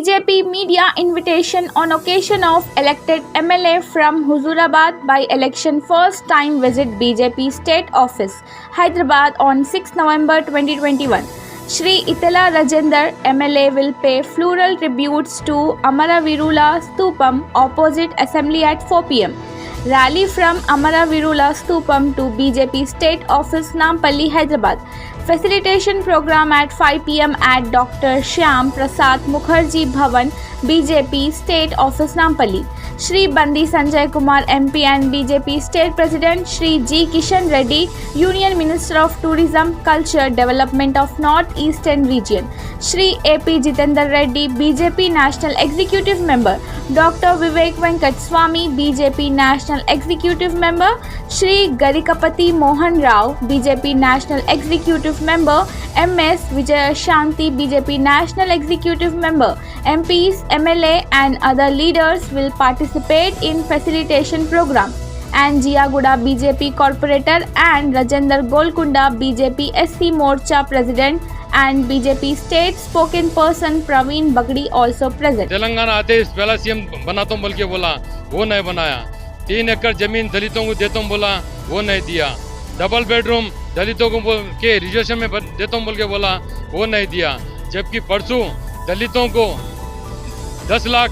BJP Media Invitation on occasion of Elected MLA from Huzurabad by election first time visit BJP State Office, Hyderabad on 6 November 2021. Shri Etela Rajender MLA will pay floral tributes to Amaraveerula Sthupam opposite Assembly at 4 p.m. Rally from Amaraveerula Sthupam to BJP State Office, Nampally, Hyderabad. Facilitation program at 5 p.m. at Dr. Shyam, Prasad, Mukherji, Bhavan, BJP State Office, Nampally. Shri Bandi Sanjay, Kumar MP and BJP State President Shri Kishan, Reddy, Union Minister of Tourism, Culture, Development of North Eastern Region. Shri Jithender, Reddy, BJP National Executive Member. Dr. Vivek, Venkat, Swamy, BJP National Executive Member. Shri Garikapati, Mohan, BJP National Executive Member. MS Vijayashanthi, BJP National Executive Member. MPs, MLA and other leaders will participate in facilitation program. And Jiaguda BJP Corporator and Rajender Golkunda BJP SC Morcha President and BJP State Spoken Person Praveen Bagdi also present. Telangana आते इस पहला CM बनाता हूँ बोल के बोला, वो नहीं बनाया। 3 एकड़ जमीन दलितों को देता हूँ बोला, वो नहीं दिया। डबल बेडरूम दलितों को के रिजर्वेशन में देता हूँ बोल के बोला, वो नहीं दिया। जबकि परसों दलितों को 10 लाख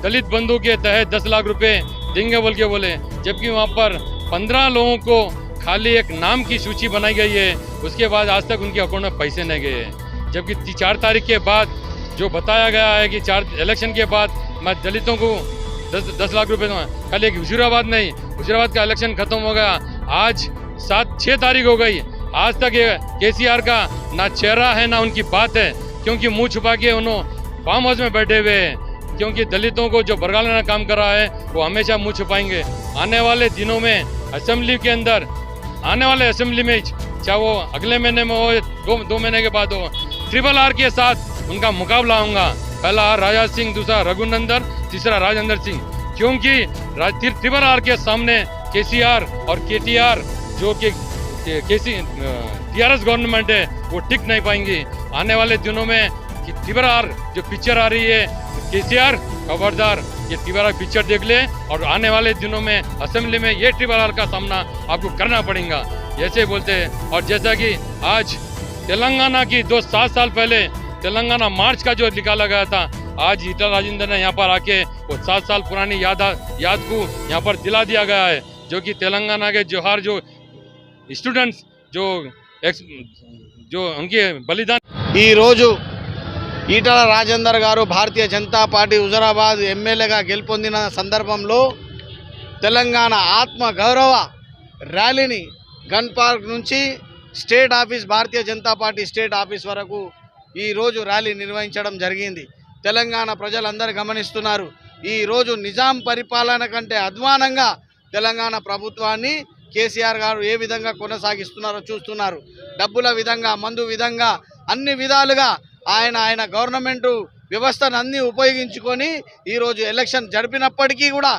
दलित बंधु के तहत 10 लाख रुपए देंगे बोल के बोले, जबकि वहाँ पर 15 लोगों को खाली एक नाम की सूची बनाई गई है। उसके बाद आज तक उनके अकाउंट में पैसे नहीं गए हैं। जबकि 4 तारीख के बाद जो बताया गया है कि 4 इलेक्शन के बाद मैं दलितों को 10 लाख रुपए दूंगा। खाली एक हुजूराबाद नहीं, हुजूराबाद का इलेक्शन खत्म हो गया। आज 6 तारीख हो गई, आज तक ये केसीआर का ना चेहरा है ना उनकी बात है, क्योंकि मुंह छुपा के उन्होंने फार्म हाउस में बैठे हुए हैं। क्योंकि दलितों को जो बरगलाना काम कर रहा है वो हमेशा मुंह छुपाएंगे। आने वाले दिनों में असेंबली के अंदर, आने वाले असेंबली में, चाहे वो अगले महीने में हो, 2 महीने के बाद हो, RRR के साथ उनका मुकाबला होगा। पहला राजा सिंह, दूसरा रघुनंदन, तीसरा राजेंद्र सिंह। क्योंकि RRR के सामने केसीआर और केटीआर जो कि TRS गवर्नमेंट है वो टिक नहीं पाएंगी। आने वाले दिनों में RRR जो पिक्चर आ रही है, केसीआर खबरदार ये RRR पिक्चर देख ले, और आने वाले दिनों में असेंबली में ये RRR का सामना आपको करना पड़ेगा, ऐसे बोलते हैं। और जैसा कि आज तेलंगाना की 7 साल पहले तेलंगाना मार्च का जो निकाला गया था, आज एटला राजेंद्र ने यहाँ पर आके वो 7 साल पुरानी याद को यहाँ पर दिला दिया गया है। जो कि तेलंगाना के जोहार जो स्टूडेंट्स जो उनके बलिदान ఈ రోజు ఈటల రాజేందర్ గారు భారతీయ జనతా పార్టీ హుజురాబాద్ ఎమ్మెల్యేగా గెలుపొందిన సందర్భంలో తెలంగాణ ఆత్మ గౌరవ ర్యాలీని గన్ పార్క్ నుంచి state office, Bharatiya Janata party state office వరకు ఈ రోజు ర్యాలీ నిర్వహించడం జరిగింది. తెలంగాణ ప్రజలందరూ గమనిస్తున్నారు. ఈ రోజు నిజాం పరిపాలన కంటే అధ్వానంగా తెలంగాణ ప్రభుత్వాన్ని కేసీఆర్ గారు ఏ విధంగా కొనసాగిస్తున్నారో చూస్తున్నారు. డబ్బుల విధంగా, మందు విధంగా, అన్ని విధాలుగా ఆయన గవర్నమెంట్ వ్యవస్థను అన్ని ఉపయోగించుకొని ఈరోజు ఎలక్షన్ జరిపినప్పటికీ కూడా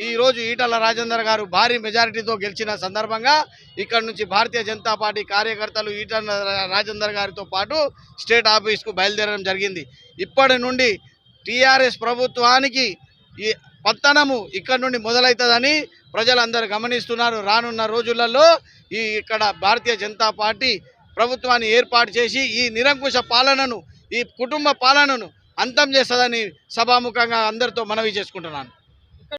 ఈరోజు ఈటల రాజేందర్ గారు భారీ మెజారిటీతో గెలిచిన సందర్భంగా ఇక్కడ నుంచి భారతీయ జనతా పార్టీ కార్యకర్తలు ఈటల రాజేందర్ గారితో పాటు స్టేట్ ఆఫీస్కు బయలుదేరడం జరిగింది. ఇప్పటి నుండి TRS ప్రభుత్వానికి ఈ పతనము ఇక్కడ నుండి మొదలవుతుందని ప్రజలందరూ గమనిస్తున్నారు. రానున్న రోజులలో ఇక్కడ భారతీయ జనతా పార్టీ ప్రభుత్వాన్ని ఏర్పాటు చేసి ఈ నిరంకుశ పాలనను, ఈ కుటుంబ పాలనను అంతం చేస్తుందని సభాముఖంగా అందరితో మనవి చేసుకుంటున్నాను.